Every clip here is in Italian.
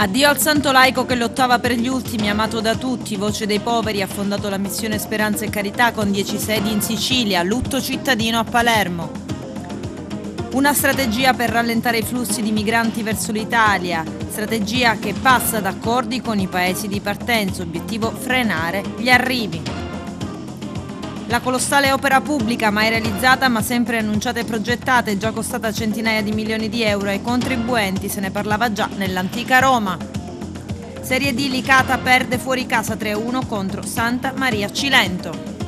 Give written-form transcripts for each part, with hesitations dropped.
Addio al santo laico che lottava per gli ultimi, amato da tutti, voce dei poveri, ha fondato la missione Speranza e Carità con 10 sedi in Sicilia, lutto cittadino a Palermo. Una strategia per rallentare i flussi di migranti verso l'Italia, strategia che passa da accordi con i paesi di partenza, obiettivo frenare gli arrivi. La colossale opera pubblica, mai realizzata ma sempre annunciata e progettata, è già costata centinaia di milioni di euro ai contribuenti, se ne parlava già nell'antica Roma. Serie D, Licata perde fuori casa 3-1 contro Santa Maria Cilento.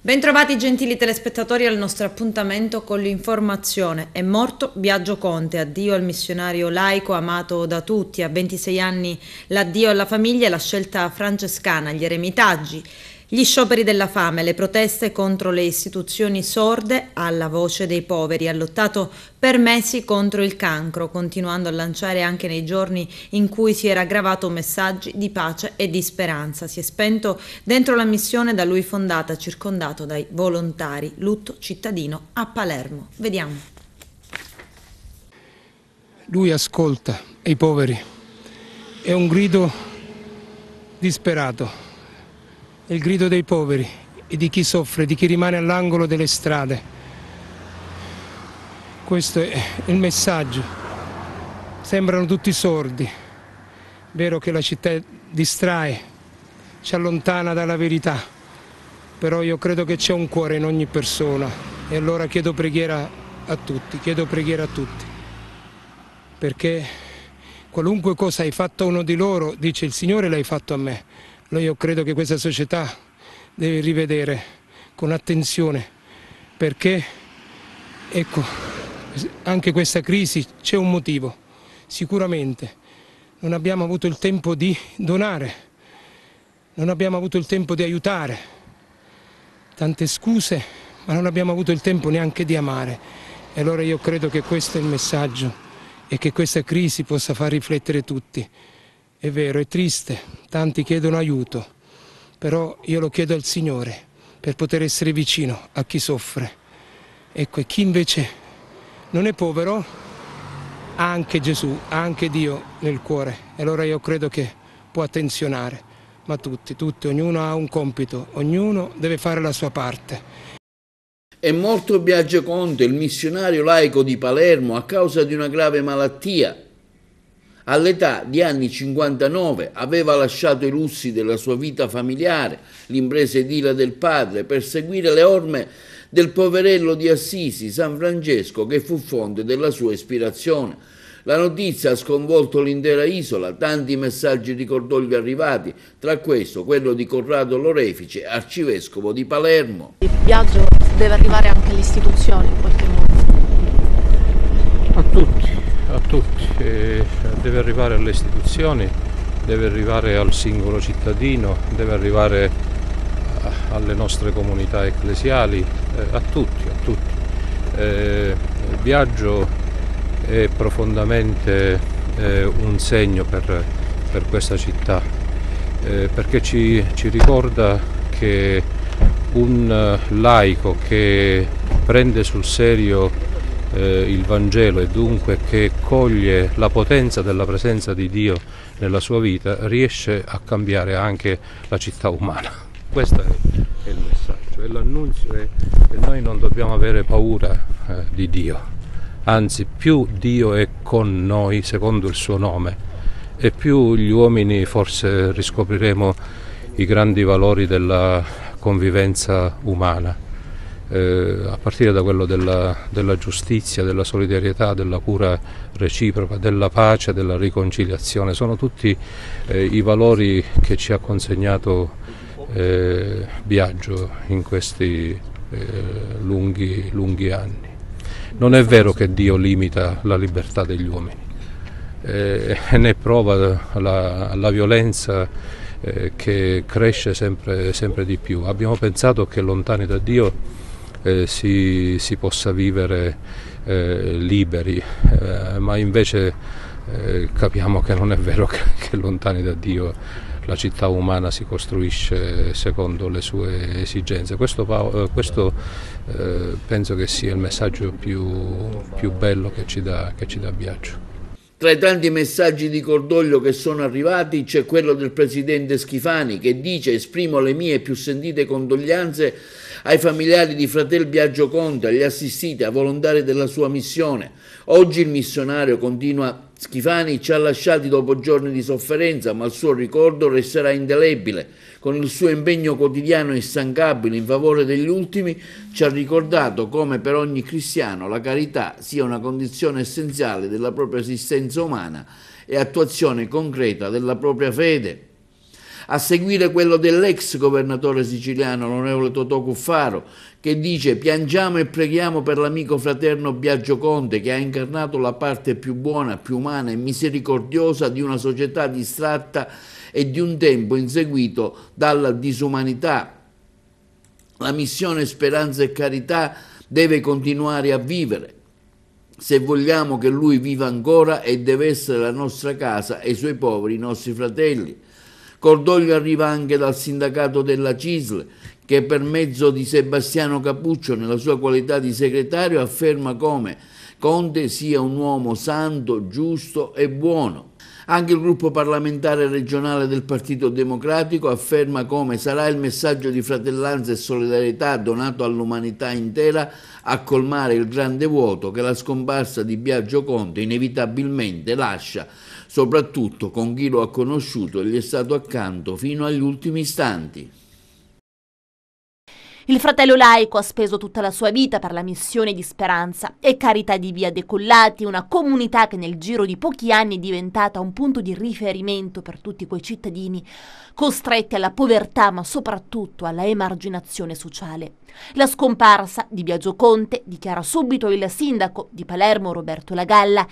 Bentrovati gentili telespettatori al nostro appuntamento con l'informazione. È morto Biagio Conte, addio al missionario laico amato da tutti. A 26 anni l'addio alla famiglia e la scelta francescana, gli eremitaggi, gli scioperi della fame, le proteste contro le istituzioni sorde alla voce dei poveri. Ha lottato per mesi contro il cancro, continuando a lanciare anche nei giorni in cui si era aggravato messaggi di pace e di speranza. Si è spento dentro la missione da lui fondata, circondato dai volontari. Lutto cittadino a Palermo. Vediamo. Lui ascolta i poveri. È un grido disperato. È il grido dei poveri e di chi soffre, di chi rimane all'angolo delle strade. Questo è il messaggio. Sembrano tutti sordi. Vero che la città distrae, ci allontana dalla verità, però io credo che c'è un cuore in ogni persona e allora chiedo preghiera a tutti, perché qualunque cosa hai fatto a uno di loro, dice il Signore, l'hai fatto a me. Allora io credo che questa società deve rivedere con attenzione, perché ecco, anche questa crisi c'è un motivo. Sicuramente non abbiamo avuto il tempo di donare, non abbiamo avuto il tempo di aiutare, tante scuse, ma non abbiamo avuto il tempo neanche di amare. E allora io credo che questo è il messaggio e che questa crisi possa far riflettere tutti. È vero, è triste, tanti chiedono aiuto, però io lo chiedo al Signore per poter essere vicino a chi soffre. Ecco, e chi invece non è povero ha anche Gesù, ha anche Dio nel cuore. E allora io credo che può attenzionare, ma tutti, ognuno ha un compito, ognuno deve fare la sua parte. È morto Biagio Conte, il missionario laico di Palermo, a causa di una grave malattia. All'età di anni 59 aveva lasciato i lussi della sua vita familiare, l'impresa edile del padre, per seguire le orme del poverello di Assisi, San Francesco, che fu fonte della sua ispirazione. La notizia ha sconvolto l'intera isola, tanti messaggi di cordoglio arrivati, tra questo quello di Corrado Lorefice, arcivescovo di Palermo. Il viaggio deve arrivare anche alle istituzioni in qualche modo. A tutti, deve arrivare alle istituzioni, deve arrivare al singolo cittadino, deve arrivare alle nostre comunità ecclesiali, a tutti. Biagio è profondamente un segno per questa città, perché ci ricorda che un laico che prende sul serio il Vangelo e dunque che coglie la potenza della presenza di Dio nella sua vita, riesce a cambiare anche la città umana. Questo è il messaggio, e l'annuncio è che noi non dobbiamo avere paura di Dio, anzi più Dio è con noi secondo il suo nome e più gli uomini forse riscopriremo i grandi valori della convivenza umana. A partire da quello della giustizia, della solidarietà, della cura reciproca, della pace, della riconciliazione. Sono tutti i valori che ci ha consegnato Biagio in questi lunghi anni. Non è vero che Dio limita la libertà degli uomini, ne prova la violenza che cresce sempre di più. Abbiamo pensato che lontani da Dio si possa vivere liberi, ma invece capiamo che non è vero che lontani da Dio la città umana si costruisce secondo le sue esigenze. Questo penso che sia il messaggio più bello che ci dà Biagio. Tra i tanti messaggi di cordoglio che sono arrivati c'è quello del presidente Schifani che dice: esprimo le mie più sentite condoglianze ai familiari di fratel Biagio Conte, agli assistiti, ai volontari della sua missione. Oggi il missionario, continua Schifani, ci ha lasciati dopo giorni di sofferenza, ma il suo ricordo resterà indelebile. Con il suo impegno quotidiano e instancabile in favore degli ultimi, ci ha ricordato come per ogni cristiano la carità sia una condizione essenziale della propria esistenza umana e attuazione concreta della propria fede. A seguire quello dell'ex governatore siciliano, l'onorevole Totò Cuffaro, che dice: piangiamo e preghiamo per l'amico fraterno Biagio Conte, che ha incarnato la parte più buona, più umana e misericordiosa di una società distratta e di un tempo inseguito dalla disumanità. La missione Speranza e Carità deve continuare a vivere, se vogliamo che lui viva ancora, e deve essere la nostra casa e i suoi poveri, i nostri fratelli. Cordoglio arriva anche dal sindacato della CISL, che per mezzo di Sebastiano Capuccio, nella sua qualità di segretario, afferma come Conte sia un uomo santo, giusto e buono. Anche il gruppo parlamentare regionale del Partito Democratico afferma come sarà il messaggio di fratellanza e solidarietà donato all'umanità intera a colmare il grande vuoto che la scomparsa di Biagio Conte inevitabilmente lascia, soprattutto con chi lo ha conosciuto e gli è stato accanto fino agli ultimi istanti. Il fratello laico ha speso tutta la sua vita per la missione di Speranza e Carità di Via Decollati, una comunità che nel giro di pochi anni è diventata un punto di riferimento per tutti quei cittadini costretti alla povertà, ma soprattutto alla emarginazione sociale. La scomparsa di Biagio Conte, dichiara subito il sindaco di Palermo Roberto Lagalla,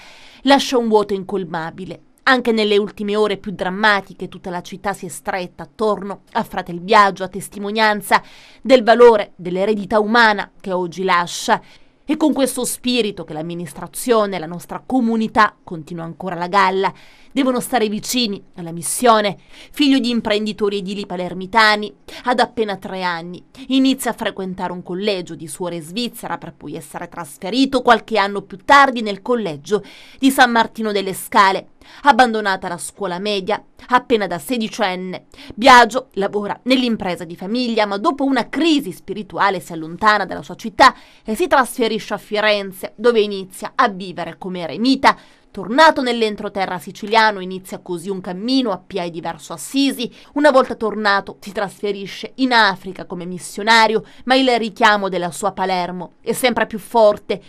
lascia un vuoto incolmabile. Anche nelle ultime ore più drammatiche tutta la città si è stretta attorno a fratel Biagio, a testimonianza del valore dell'eredità umana che oggi lascia. E con questo spirito che l'amministrazione e la nostra comunità, continua ancora Lagalla, devono stare vicini alla missione. Figlio di imprenditori edili palermitani, ad appena 3 anni inizia a frequentare un collegio di suore svizzera per poi essere trasferito qualche anno più tardi nel collegio di San Martino delle Scale. Abbandonata la scuola media, appena da 16enne, Biagio lavora nell'impresa di famiglia, ma dopo una crisi spirituale si allontana dalla sua città e si trasferisce a Firenze, dove inizia a vivere come eremita. Tornato nell'entroterra siciliano, inizia così un cammino a piedi verso Assisi. Una volta tornato, si trasferisce in Africa come missionario, ma il richiamo della sua Palermo è sempre più forte.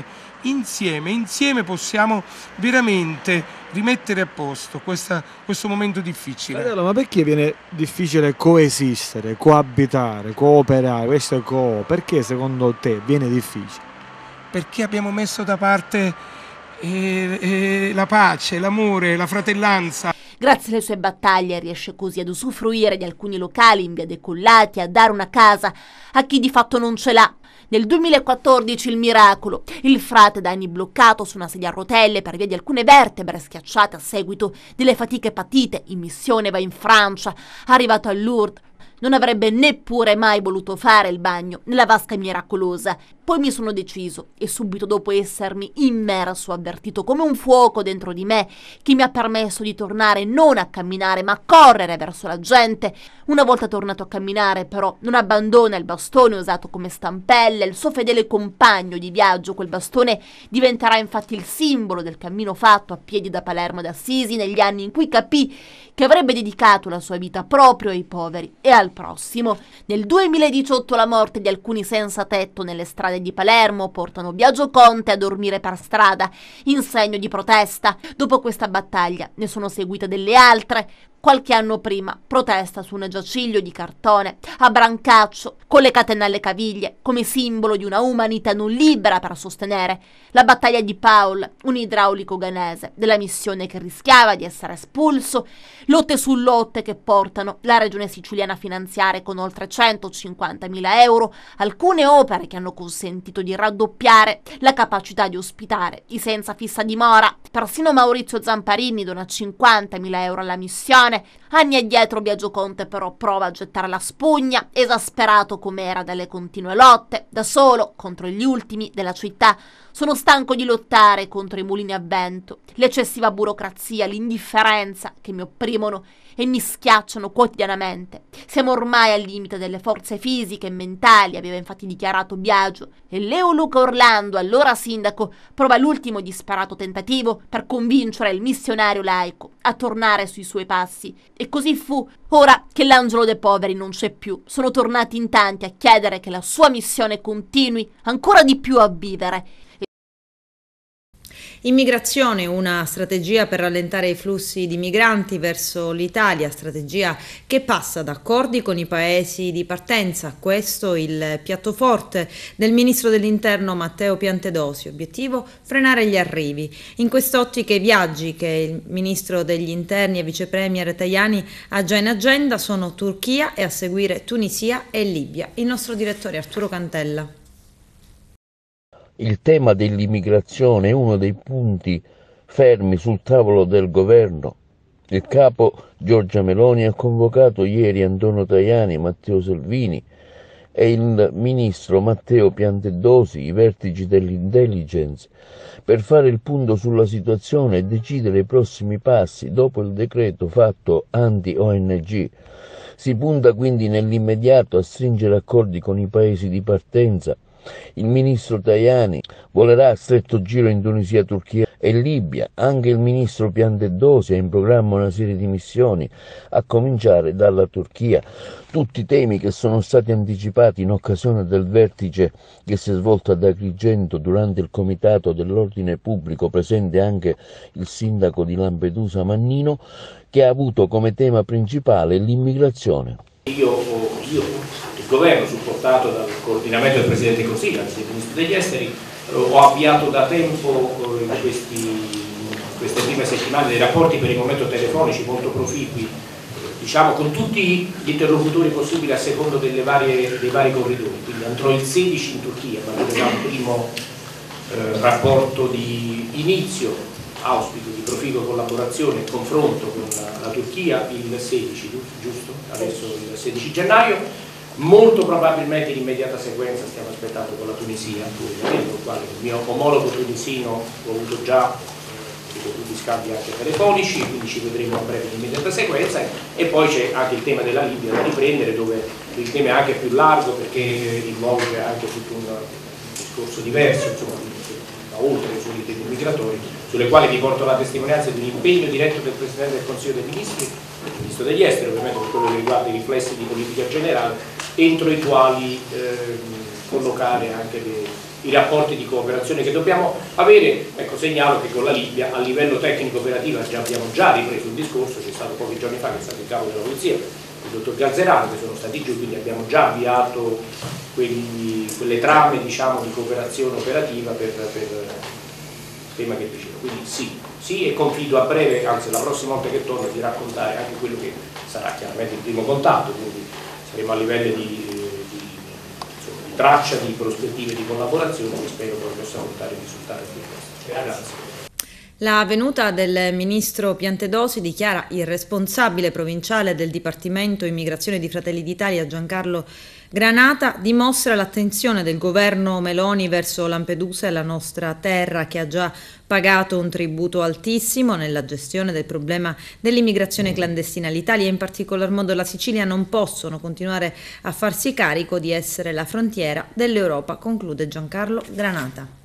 Insieme possiamo veramente rimettere a posto questo momento difficile. Allora, ma perché viene difficile coesistere, coabitare, cooperare? Perché secondo te viene difficile? Perché abbiamo messo da parte la pace, l'amore, la fratellanza. Grazie alle sue battaglie riesce così ad usufruire di alcuni locali in via Decollati, a dare una casa a chi di fatto non ce l'ha. Nel 2014 il miracolo, il frate da anni bloccato su una sedia a rotelle per via di alcune vertebre schiacciate a seguito delle fatiche patite, in missione va in Francia, arrivato a Lourdes. Non avrebbe neppure mai voluto fare il bagno nella vasca miracolosa. Poi mi sono deciso e subito dopo essermi immerso ho avvertito come un fuoco dentro di me che mi ha permesso di tornare non a camminare ma a correre verso la gente. Una volta tornato a camminare però non abbandona il bastone usato come stampella, il suo fedele compagno di viaggio. Quel bastone diventerà infatti il simbolo del cammino fatto a piedi da Palermo ad Assisi negli anni in cui capì che avrebbe dedicato la sua vita proprio ai poveri e al prossimo. Nel 2018 la morte di alcuni senza tetto nelle strade di Palermo portano Biagio Conte a dormire per strada in segno di protesta. Dopo questa battaglia ne sono seguite delle altre. Qualche anno prima protesta su un giaciglio di cartone a Brancaccio con le catene alle caviglie come simbolo di una umanità non libera per sostenere la battaglia di Paul, un idraulico ghanese della missione che rischiava di essere espulso. Lotte su lotte che portano la regione siciliana a finanziare con oltre 150.000 euro alcune opere che hanno consentito di raddoppiare la capacità di ospitare i senza fissa dimora. Persino Maurizio Zamparini dona 50.000 euro alla missione. missione. Anni addietro Biagio Conte però prova a gettare la spugna, esasperato com'era dalle continue lotte, da solo, contro gli ultimi della città. Sono stanco di lottare contro i mulini a vento, l'eccessiva burocrazia, l'indifferenza che mi opprimono e mi schiacciano quotidianamente. Siamo ormai al limite delle forze fisiche e mentali, aveva infatti dichiarato Biagio, e Leo Luca Orlando, allora sindaco, prova l'ultimo disperato tentativo per convincere il missionario laico a tornare sui suoi passi. E così fu. Ora che l'angelo dei poveri non c'è più, sono tornati in tanti a chiedere che la sua missione continui ancora di più a vivere. Immigrazione, una strategia per rallentare i flussi di migranti verso l'Italia, strategia che passa da accordi con i paesi di partenza. Questo il piatto forte del ministro dell'Interno Matteo Piantedosi. Obiettivo: frenare gli arrivi. In quest'ottica i viaggi che il ministro degli Interni e vice premier Tajani ha già in agenda sono Turchia e a seguire Tunisia e Libia. Il nostro direttore Arturo Cantella. Il tema dell'immigrazione è uno dei punti fermi sul tavolo del governo. Il capo Giorgia Meloni ha convocato ieri Antonio Tajani, Matteo Salvini e il ministro Matteo Piantedosi, i vertici dell'intelligence, per fare il punto sulla situazione e decidere i prossimi passi dopo il decreto fatto anti-ONG. Si punta quindi nell'immediato a stringere accordi con i paesi di partenza. Il ministro Tajani volerà a stretto giro in Tunisia, Turchia e Libia. Anche il ministro Piantedosi ha in programma una serie di missioni, a cominciare dalla Turchia. Tutti temi che sono stati anticipati in occasione del vertice che si è svolto ad Agrigento durante il comitato dell'ordine pubblico, presente anche il sindaco di Lampedusa Mannino, che ha avuto come tema principale l'immigrazione. Il governo, supportato dal coordinamento del Presidente del Consiglio, anzi del Ministro degli Esteri, ho avviato da tempo in queste prime settimane dei rapporti per il momento telefonici molto proficui, diciamo con tutti gli interlocutori possibili a secondo dei vari corridoi. Quindi andrò il 16 in Turchia, partire da un primo rapporto di inizio, auspico di proficua collaborazione e confronto con la Turchia il 16, giusto? Adesso il 16 gennaio. Molto probabilmente in immediata sequenza stiamo aspettando con la Tunisia, con il quale il mio omologo tunisino ho avuto già tutti scambi anche telefonici, quindi ci vedremo a breve in immediata sequenza, e poi c'è anche il tema della Libia da riprendere, dove il tema è anche più largo perché involge anche tutto un discorso diverso, insomma, da oltre i soli temi migratori, sulle quali vi porto la testimonianza di un impegno diretto del Presidente del Consiglio dei Ministri, il Ministro degli Esteri, ovviamente per quello che riguarda i riflessi di politica generale, entro i quali collocare anche i rapporti di cooperazione che dobbiamo avere. Ecco, segnalo che con la Libia a livello tecnico operativo abbiamo già ripreso un discorso, c'è stato pochi giorni fa che è stato il capo della polizia, il dottor Galzerano, che sono stati giù, quindi abbiamo già avviato quelle trame, diciamo, di cooperazione operativa per il tema che dicevo. Quindi sì, e confido a breve, anzi la prossima volta che torno, di raccontare anche quello che sarà chiaramente il primo contatto, quindi saremo a livello di traccia, di prospettive di collaborazione, e spero che possano portare risultati più presto. Grazie. La venuta del ministro Piantedosi, dichiara il responsabile provinciale del Dipartimento Immigrazione di Fratelli d'Italia Giancarlo Granata, dimostra l'attenzione del governo Meloni verso Lampedusa e la nostra terra, che ha già pagato un tributo altissimo nella gestione del problema dell'immigrazione clandestina. L'Italia e in particolar modo la Sicilia non possono continuare a farsi carico di essere la frontiera dell'Europa, conclude Giancarlo Granata.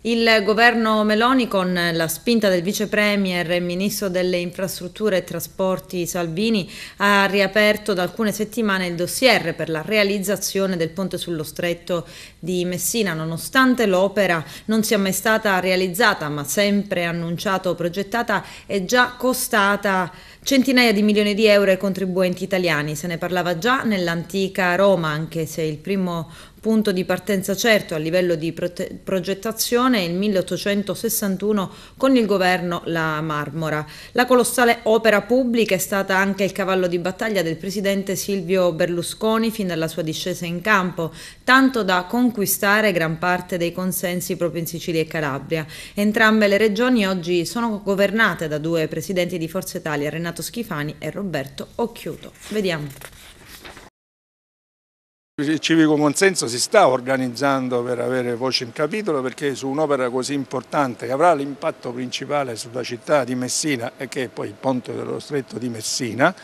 Il governo Meloni, con la spinta del vice premier e ministro delle infrastrutture e trasporti Salvini, ha riaperto da alcune settimane il dossier per la realizzazione del ponte sullo stretto di Messina. Nonostante l'opera non sia mai stata realizzata, ma sempre annunciata o progettata, è già costata Centinaia di milioni di euro ai contribuenti italiani, se ne parlava già nell'antica Roma, anche se il primo punto di partenza certo a livello di progettazione è il 1861 con il governo La Marmora. La colossale opera pubblica è stata anche il cavallo di battaglia del presidente Silvio Berlusconi fin dalla sua discesa in campo, tanto da conquistare gran parte dei consensi proprio in Sicilia e Calabria. Entrambe le regioni oggi sono governate da due presidenti di Forza Italia, Renato Schifani e Roberto Occhiuto. Vediamo. Il civico consenso si sta organizzando per avere voce in capitolo, perché su un'opera così importante che avrà l'impatto principale sulla città di Messina e che è poi il ponte dello stretto di Messina,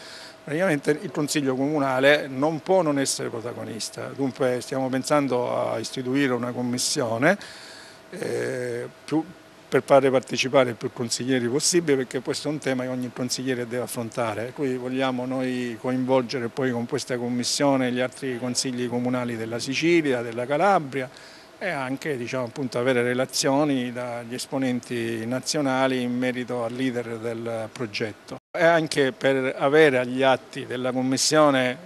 praticamente il Consiglio Comunale non può non essere protagonista. Dunque stiamo pensando a istituire una commissione per fare partecipare il più consiglieri possibile, perché questo è un tema che ogni consigliere deve affrontare. Qui vogliamo noi coinvolgere poi con questa commissione gli altri consigli comunali della Sicilia, della Calabria e anche appunto avere relazioni dagli esponenti nazionali in merito al leader del progetto. E anche per avere agli atti della commissione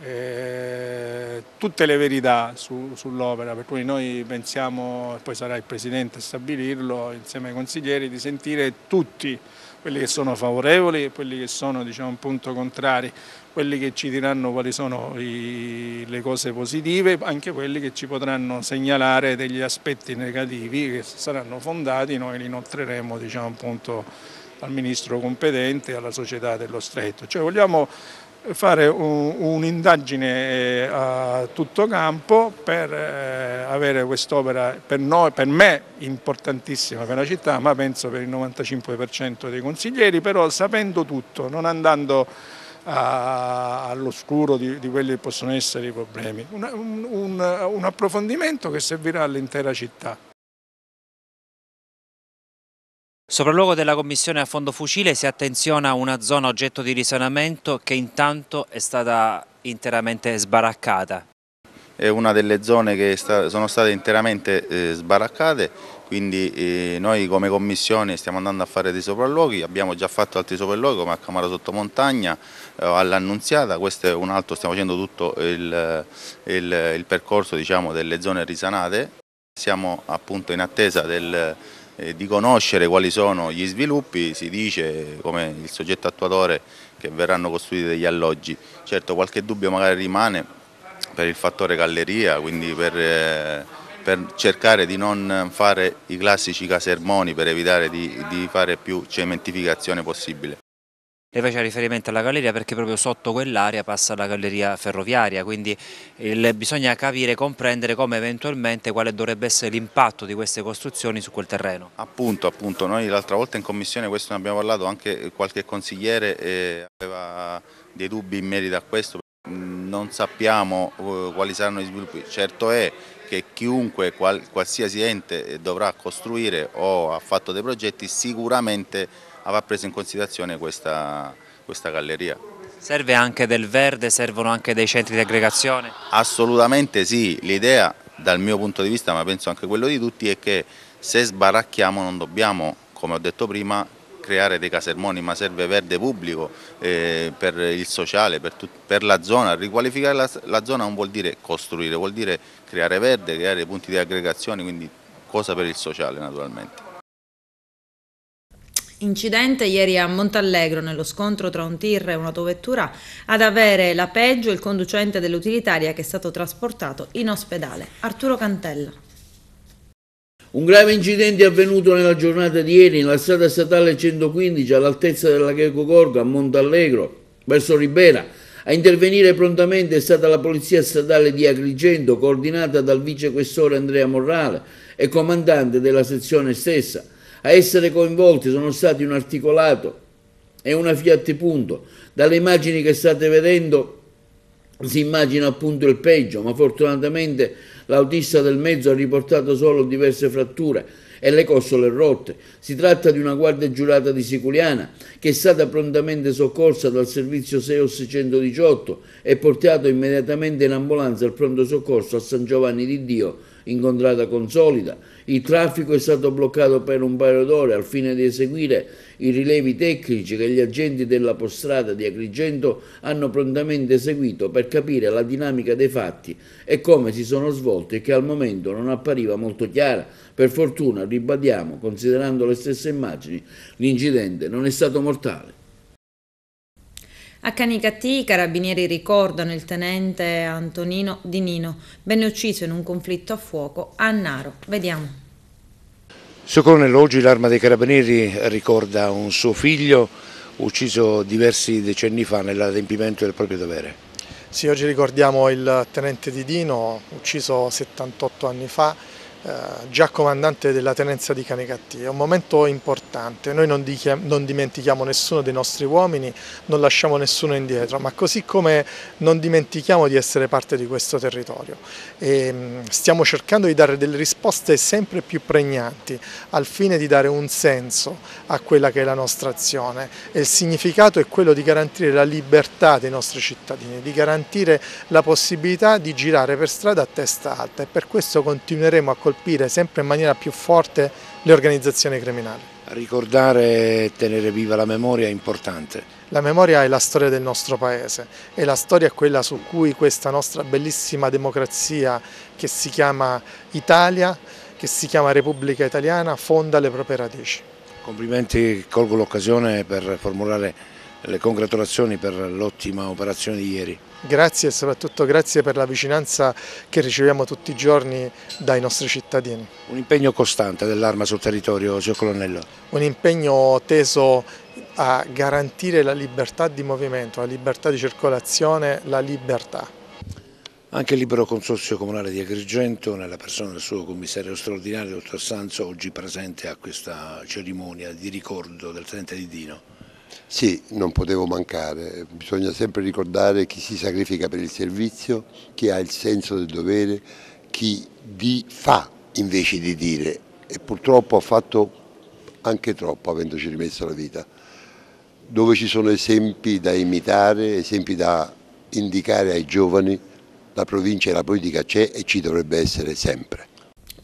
tutte le verità sull'opera, per cui noi pensiamo, poi sarà il Presidente a stabilirlo insieme ai consiglieri, di sentire tutti quelli che sono favorevoli e quelli che sono appunto contrari, quelli che ci diranno quali sono le cose positive, anche quelli che ci potranno segnalare degli aspetti negativi che saranno fondati, noi li inoltreremo appunto al Ministro competente e alla società dello Stretto. Cioè vogliamo fare un'indagine a tutto campo per avere quest'opera per me importantissima per la città, ma penso per il 95% dei consiglieri, però sapendo tutto, non andando all'oscuro di quelli che possono essere i problemi. Un approfondimento che servirà all'intera città. Sopralluogo della Commissione a Fondo Fucile si attenziona a una zona oggetto di risanamento che intanto è stata interamente sbaraccata. È una delle zone che sono state interamente sbaraccate, quindi noi come Commissione stiamo andando a fare dei sopralluoghi, abbiamo già fatto altri sopralluoghi come a Camara Sottomontagna, all'Annunziata, questo è un altro, stiamo facendo tutto il percorso delle zone risanate. Siamo appunto in attesa di conoscere quali sono gli sviluppi, si dice come il soggetto attuatore che verranno costruiti degli alloggi. Certo qualche dubbio magari rimane per il fattore galleria, quindi per cercare di non fare i classici casermoni, per evitare di fare più cementificazione possibile. Lei faceva riferimento alla galleria perché proprio sotto quell'area passa la galleria ferroviaria, quindi bisogna capire, comprendere come eventualmente quale dovrebbe essere l'impatto di queste costruzioni su quel terreno. Appunto, noi l'altra volta in commissione questo ne abbiamo parlato, anche qualche consigliere aveva dei dubbi in merito a questo, non sappiamo quali saranno gli sviluppi. Certo è che chiunque, qualsiasi ente dovrà costruire o ha fatto dei progetti, sicuramente avrà preso in considerazione questa galleria. Serve anche del verde, servono anche dei centri di aggregazione? Assolutamente sì, l'idea dal mio punto di vista, ma penso anche quello di tutti, è che se sbaracchiamo non dobbiamo, come ho detto prima, creare dei casermoni, ma serve verde pubblico per il sociale, per la zona. Riqualificare la zona non vuol dire costruire, vuol dire creare verde, creare punti di aggregazione, quindi cosa per il sociale naturalmente. Incidente ieri a Montallegro nello scontro tra un tir e un'autovettura, ad avere la peggio il conducente dell'utilitaria che è stato trasportato in ospedale. Arturo Cantella. Un grave incidente è avvenuto nella giornata di ieri nella strada statale 115 all'altezza della Checo Gorgo a Montallegro, verso Ribera. A intervenire prontamente è stata la Polizia Statale di Agrigento, coordinata dal vicequestore Andrea Morrale e comandante della sezione stessa. A essere coinvolti sono stati un articolato e una Fiat Punto. Dalle immagini che state vedendo si immagina appunto il peggio, ma fortunatamente l'autista del mezzo ha riportato solo diverse fratture e le costole rotte. Si tratta di una guardia giurata di Siculiana che è stata prontamente soccorsa dal servizio SEOS 118 e portata immediatamente in ambulanza al pronto soccorso a San Giovanni di Dio incontrata consolida. Il traffico è stato bloccato per un paio d'ore al fine di eseguire i rilevi tecnici che gli agenti della Postrada di Agrigento hanno prontamente eseguito per capire la dinamica dei fatti e come si sono svolti, e che al momento non appariva molto chiara. Per fortuna, ribadiamo, considerando le stesse immagini, l'incidente non è stato mortale. A Canicattì i carabinieri ricordano il tenente Antonino Di Nino, venne ucciso in un conflitto a fuoco a Annaro. Vediamo. Signor Colonnello, oggi l'Arma dei Carabinieri ricorda un suo figlio ucciso diversi decenni fa nell'adempimento del proprio dovere. Sì, oggi ricordiamo il tenente Di Nino, ucciso 78 anni fa, già comandante della tenenza di Canicattì. È un momento importante, noi non dimentichiamo nessuno dei nostri uomini, non lasciamo nessuno indietro, ma così come non dimentichiamo di essere parte di questo territorio. E stiamo cercando di dare delle risposte sempre più pregnanti al fine di dare un senso a quella che è la nostra azione, e il significato è quello di garantire la libertà dei nostri cittadini, di garantire la possibilità di girare per strada a testa alta, e per questo continueremo a colpire sempre in maniera più forte le organizzazioni criminali. Ricordare e tenere viva la memoria è importante. La memoria è la storia del nostro paese, e la storia è quella su cui questa nostra bellissima democrazia che si chiama Italia, che si chiama Repubblica Italiana, fonda le proprie radici. Complimenti, colgo l'occasione per formulare le congratulazioni per l'ottima operazione di ieri. Grazie, e soprattutto grazie per la vicinanza che riceviamo tutti i giorni dai nostri cittadini. Un impegno costante dell'Arma sul territorio, signor Colonnello? Un impegno teso a garantire la libertà di movimento, la libertà di circolazione, la libertà. Anche il Libero Consorzio Comunale di Agrigento, nella persona del suo commissario straordinario, dottor Sanzo, oggi presente a questa cerimonia di ricordo del tenente Di Nino. Sì, non potevo mancare, bisogna sempre ricordare chi si sacrifica per il servizio, chi ha il senso del dovere, chi fa invece di dire, e purtroppo ha fatto anche troppo avendoci rimesso la vita. Dove ci sono esempi da imitare, esempi da indicare ai giovani, la provincia e la politica c'è e ci dovrebbe essere sempre.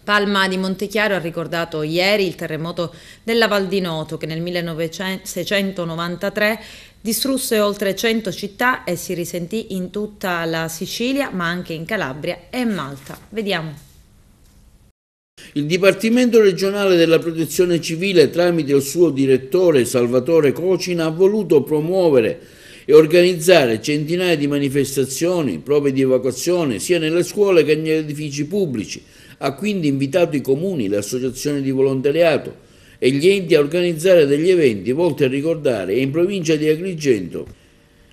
Palma di Montechiaro ha ricordato ieri il terremoto della Val di Noto che nel 1693 distrusse oltre 100 città e si risentì in tutta la Sicilia, ma anche in Calabria e Malta. Vediamo. Il Dipartimento regionale della Protezione Civile, tramite il suo direttore Salvatore Cocina, ha voluto promuovere e organizzare centinaia di manifestazioni, prove di evacuazione, sia nelle scuole che negli edifici pubblici. Ha quindi invitato i comuni, le associazioni di volontariato e gli enti a organizzare degli eventi volti a ricordare, e in provincia di Agrigento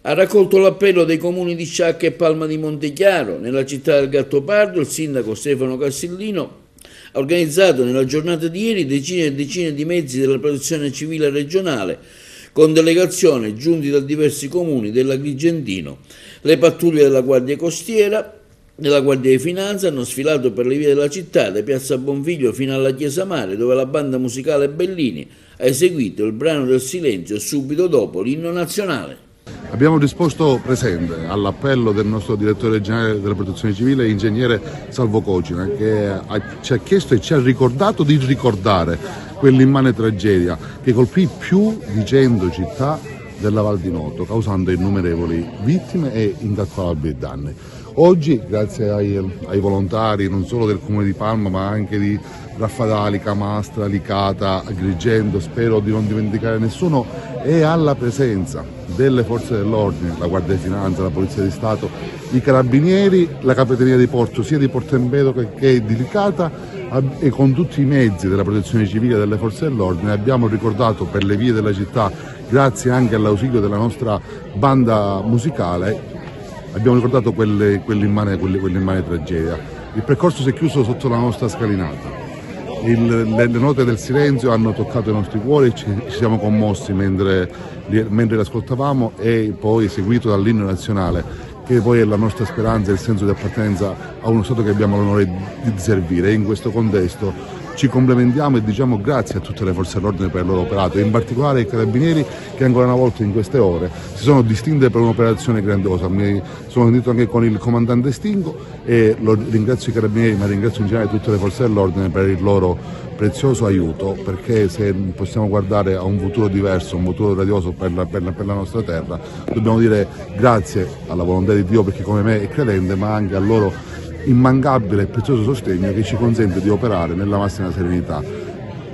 ha raccolto l'appello dei comuni di Sciacca e Palma di Montechiaro. Nella città del Gattopardo il sindaco Stefano Cassillino ha organizzato nella giornata di ieri decine e decine di mezzi della protezione civile regionale con delegazioni giunti da diversi comuni dell'Agrigentino. Le pattuglie della Guardia Costiera della Guardia di Finanza hanno sfilato per le vie della città, da Piazza Bonfiglio fino alla Chiesa Mare, dove la banda musicale Bellini ha eseguito il brano del silenzio e subito dopo l'inno nazionale. Abbiamo risposto presente all'appello del nostro direttore generale della protezione civile, ingegnere Salvo Cocina, che ci ha chiesto e ci ha ricordato di ricordare quell'immane tragedia che colpì più di 100 città della Val di Noto, causando innumerevoli vittime e incalcolabili danni. Oggi, grazie ai volontari non solo del Comune di Palma ma anche di Raffadali, Camastra, Licata, Agrigento, spero di non dimenticare nessuno, e alla presenza delle forze dell'ordine, la Guardia di Finanza, la Polizia di Stato, i Carabinieri, la Capitaneria di Porto, sia di Porto Empedocle che di Licata, e con tutti i mezzi della protezione civile e delle forze dell'ordine abbiamo ricordato per le vie della città, grazie anche all'ausilio della nostra banda musicale, abbiamo ricordato quell'immane tragedia. Il percorso si è chiuso sotto la nostra scalinata. Le note del silenzio hanno toccato i nostri cuori, ci siamo commossi mentre le ascoltavamo, e poi seguito dall'inno nazionale, che poi è la nostra speranza e il senso di appartenenza a uno Stato che abbiamo l'onore di servire. E in questo contesto ci complementiamo e diciamo grazie a tutte le forze dell'ordine per il loro operato, e in particolare ai carabinieri che ancora una volta in queste ore si sono distinte per un'operazione grandiosa. Mi sono sentito anche con il comandante Stingo e ringrazio i carabinieri, ma ringrazio in generale tutte le forze dell'ordine per il loro prezioso aiuto, perché se possiamo guardare a un futuro diverso, un futuro radioso per la nostra terra, dobbiamo dire grazie alla volontà di Dio, perché come me è credente, ma anche al loro immancabile e prezioso sostegno che ci consente di operare nella massima serenità.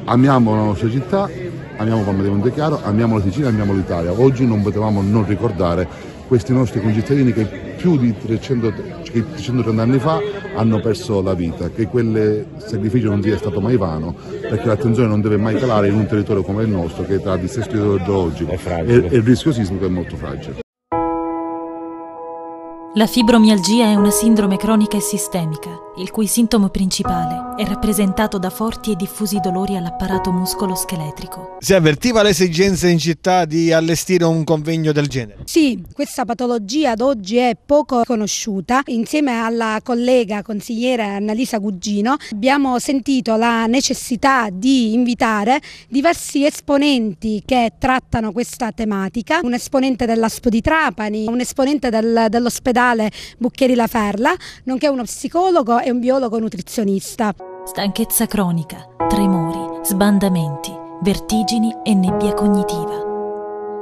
Amiamo la nostra città, amiamo Palma di Montechiaro, amiamo la Sicilia, amiamo l'Italia. Oggi non potevamo non ricordare questi nostri concittadini che più di 330 anni fa hanno perso la vita, che quel sacrificio non sia stato mai vano, perché l'attenzione non deve mai calare in un territorio come il nostro, che tra dissesto idrogeologico e il rischio sismico è molto fragile. La fibromialgia è una sindrome cronica e sistemica, il cui sintomo principale è rappresentato da forti e diffusi dolori all'apparato muscolo-scheletrico. Si avvertiva l'esigenza in città di allestire un convegno del genere? Sì, questa patologia ad oggi è poco conosciuta. Insieme alla collega consigliere Annalisa Gugino abbiamo sentito la necessità di invitare diversi esponenti che trattano questa tematica, un esponente dell'ASP di Trapani, un esponente dell'ospedale Bucchieri La Ferla, nonché uno psicologo e un biologo nutrizionista. Stanchezza cronica, tremori, sbandamenti, vertigini e nebbia cognitiva.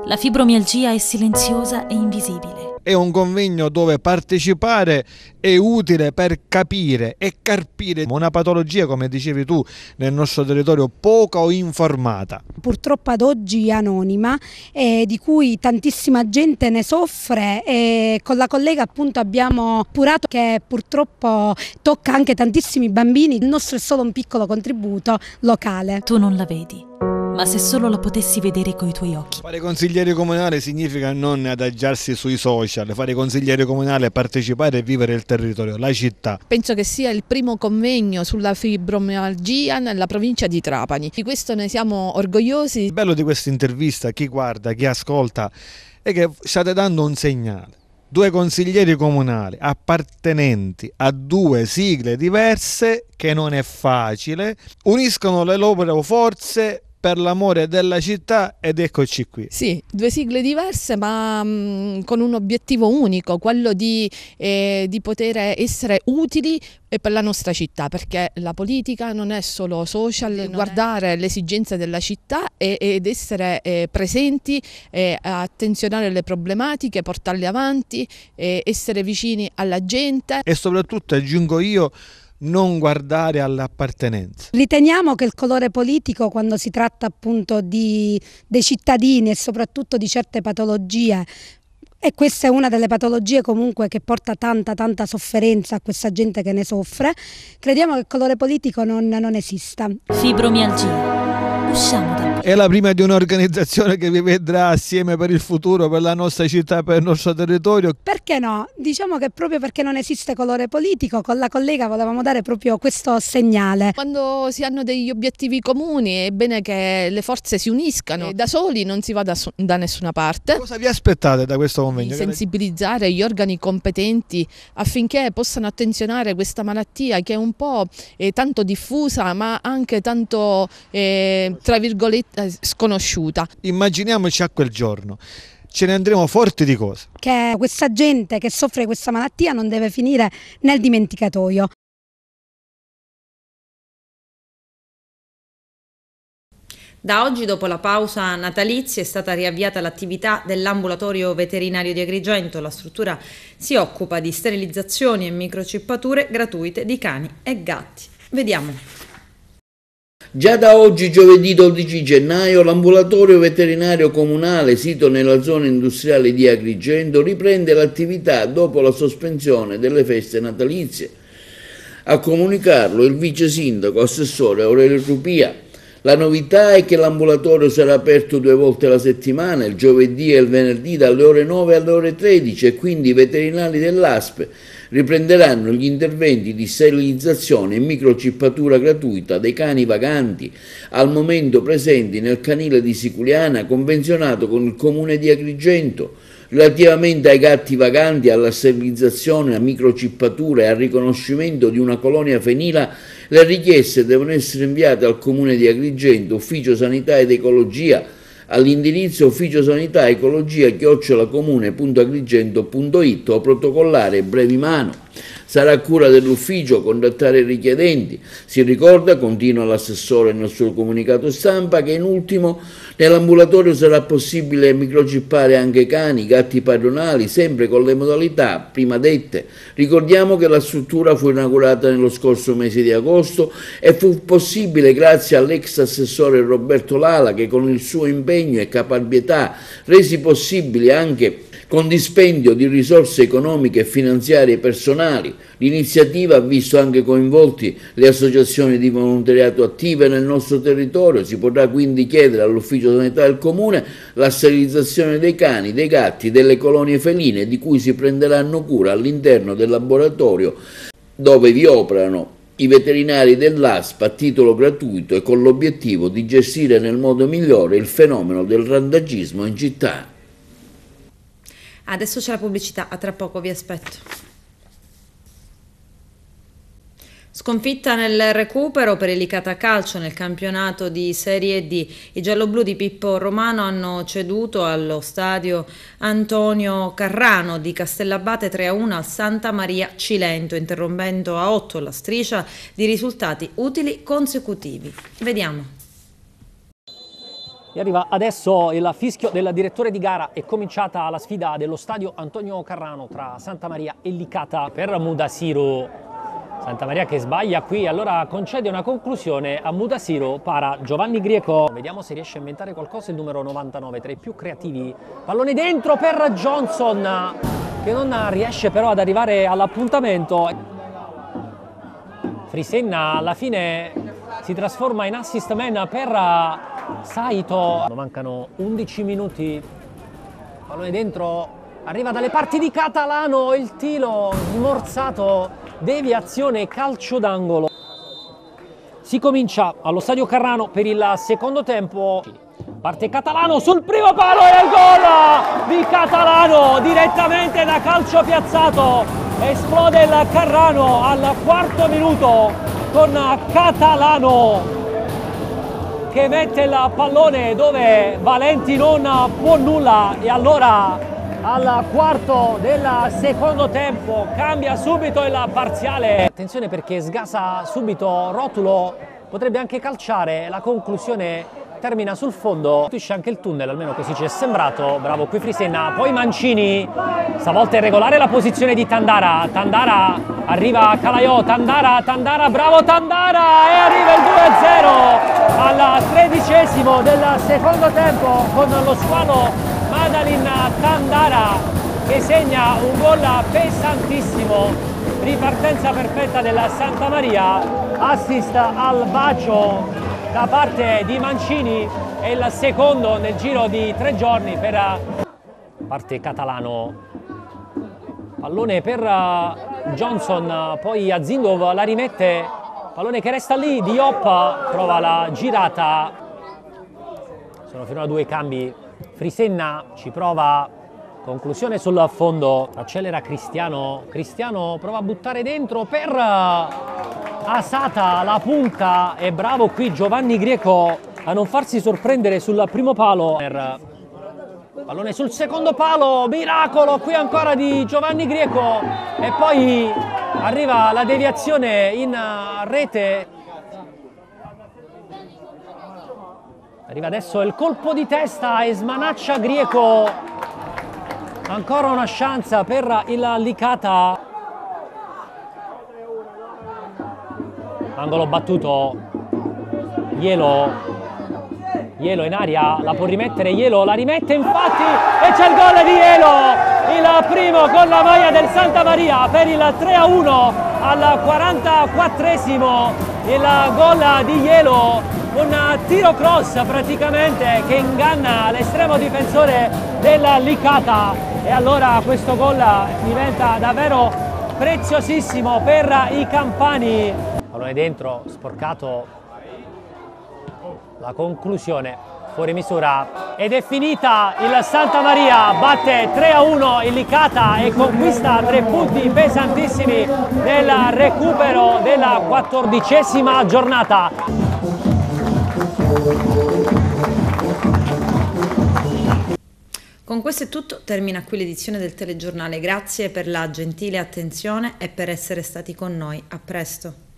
La fibromialgia è silenziosa e invisibile. È un convegno dove partecipare è utile per capire e carpire una patologia, come dicevi tu, nel nostro territorio poco informata. Purtroppo ad oggi anonima, di cui tantissima gente ne soffre, e con la collega appunto abbiamo appurato che purtroppo tocca anche tantissimi bambini. Il nostro è solo un piccolo contributo locale. Tu non la vedi, ma se solo la potessi vedere coi tuoi occhi. Fare consigliere comunale significa non adagiarsi sui social, fare consigliere comunale, partecipare e vivere il territorio, la città. Penso che sia il primo convegno sulla fibromialgia nella provincia di Trapani. Di questo ne siamo orgogliosi. Il bello di questa intervista, chi guarda, chi ascolta, è che state dando un segnale. 2 consiglieri comunali appartenenti a 2 sigle diverse, che non è facile, uniscono le loro forze per l'amore della città, ed eccoci qui. Sì, 2 sigle diverse ma con un obiettivo unico, quello di poter essere utili per la nostra città, perché la politica non è solo social, guardare le esigenze della città ed essere presenti, attenzionare le problematiche, portarle avanti, essere vicini alla gente. E soprattutto, aggiungo io, non guardare all'appartenenza. Riteniamo che il colore politico, quando si tratta appunto dei cittadini e soprattutto di certe patologie, e questa è una delle patologie comunque che porta tanta sofferenza a questa gente che ne soffre, crediamo che il colore politico non esista. Fibromialgia. Usciamo da... È la prima di un'organizzazione che vi vedrà assieme per il futuro, per la nostra città, per il nostro territorio. Perché no? Diciamo che proprio perché non esiste colore politico, con la collega volevamo dare proprio questo segnale. Quando si hanno degli obiettivi comuni è bene che le forze si uniscano, da soli non si va da nessuna parte. Cosa vi aspettate da questo convegno? Sensibilizzare gli organi competenti affinché possano attenzionare questa malattia, che è un po' tanto diffusa ma anche tanto tra virgolette sconosciuta. Immaginiamoci a quel giorno, ce ne andremo forti di cosa? Che questa gente che soffre questa malattia non deve finire nel dimenticatoio. Da oggi, dopo la pausa natalizia, è stata riavviata l'attività dell'ambulatorio veterinario di Agrigento. La struttura si occupa di sterilizzazioni e microchippature gratuite di cani e gatti. Vediamo. Già da oggi, giovedì 12 gennaio, l'ambulatorio veterinario comunale, sito nella zona industriale di Agrigento, riprende l'attività dopo la sospensione delle feste natalizie. A comunicarlo il vice sindaco assessore Aurelio Trupia. La novità è che l'ambulatorio sarà aperto 2 volte alla settimana, il giovedì e il venerdì dalle ore 9 alle ore 13, e quindi i veterinari dell'ASP riprenderanno gli interventi di sterilizzazione e microchippatura gratuita dei cani vaganti, al momento presenti nel canile di Siculiana, convenzionato con il comune di Agrigento, Relativamente ai gatti vaganti, alla sterilizzazione, a microcippatura e al riconoscimento di una colonia fenila, le richieste devono essere inviate al Comune di Agrigento, Ufficio Sanità ed Ecologia, all'indirizzo ufficiosanità-ecologia@comune.agrigento.it o protocollare brevi mano. Sarà a cura dell'ufficio contattare i richiedenti. Si ricorda, continua l'assessore nel suo comunicato stampa, che in ultimo nell'ambulatorio sarà possibile microchippare anche cani, gatti padronali, sempre con le modalità prima dette. Ricordiamo che la struttura fu inaugurata nello scorso mese di agosto e fu possibile grazie all'ex assessore Roberto Lala, che con il suo impegno e caparbietà, resi possibili anche con dispendio di risorse economiche, finanziarie e personali. L'iniziativa ha visto anche coinvolti le associazioni di volontariato attive nel nostro territorio. Si potrà quindi chiedere all'ufficio sanità del comune la sterilizzazione dei cani, dei gatti, delle colonie feline di cui si prenderanno cura all'interno del laboratorio dove vi operano i veterinari dell'ASP a titolo gratuito e con l'obiettivo di gestire nel modo migliore il fenomeno del randagismo in città. Adesso c'è la pubblicità, a tra poco vi aspetto. Sconfitta nel recupero per il Licata Calcio nel campionato di Serie D. I gialloblu di Pippo Romano hanno ceduto allo stadio Antonio Carrano di Castellabate 3-1 al Santa Maria Cilento, interrompendo a 8 la striscia di risultati utili consecutivi. Vediamo. E arriva adesso il fischio del direttore di gara. È cominciata la sfida dello stadio Antonio Carrano tra Santa Maria e Licata per Mudasiru. Santa Maria che sbaglia qui, allora concede una conclusione a Mudasiru, para Giovanni Grieco. Vediamo se riesce a inventare qualcosa il numero 99, tra i più creativi. Pallone dentro per Johnson, che non riesce però ad arrivare all'appuntamento. Frisenna alla fine si trasforma in assist man per Saito. Mancano 11 minuti. Pallone dentro, arriva dalle parti di Catalano, il tiro smorzato, deviazione, calcio d'angolo. Si comincia allo stadio Carrano per il secondo tempo. Parte Catalano sul primo palo e il gol di Catalano direttamente da calcio piazzato. Esplode il Carrano al quarto minuto con Catalano che mette il pallone dove Valenti non può nulla, e allora al quarto del secondo tempo cambia subito il parziale. Attenzione perché sgasa subito Rotulo, potrebbe anche calciare, la conclusione termina sul fondo, tuisce anche il tunnel, almeno così ci è sembrato. Bravo qui Frisenna, poi Mancini, stavolta è regolare la posizione di Tandara. Tandara, arriva Calaiò, Tandara, bravo Tandara, e arriva il 2-0 al 13° del secondo tempo con lo squalo Madalin Tandara che segna un gol pesantissimo. Ripartenza perfetta della Santa Maria, assist al bacio da parte di Mancini, è il secondo nel giro di 3 giorni per parte Catalano. Pallone per Johnson, poi Azindov la rimette, pallone che resta lì, Diop trova la girata. Sono fino a 2 cambi. Frisenna ci prova, conclusione sul fondo, accelera Cristiano, Cristiano prova a buttare dentro per Asata, la punta, e bravo qui Giovanni Grieco a non farsi sorprendere sul primo palo. Pallone sul secondo palo, miracolo qui ancora di Giovanni Grieco, e poi arriva la deviazione in rete. Arriva adesso il colpo di testa e smanaccia Grieco. Ancora una chance per il Licata. Angolo battuto. Ielo in aria, la può rimettere Ielo, la rimette infatti, e c'è il gol di Ielo, il primo con la maglia del Santa Maria per il 3-1 al 44esimo. Il gol di Ielo, un tiro cross praticamente che inganna l'estremo difensore della Licata, e allora questo gol diventa davvero preziosissimo per i campani. Pallone dentro, sporcato, la conclusione fuori misura, ed è finita. Il Santa Maria batte 3-1 il Licata e conquista 3 punti pesantissimi nel recupero della 14ª giornata. Con questo è tutto, termina qui l'edizione del telegiornale. Grazie per la gentile attenzione e per essere stati con noi. A presto.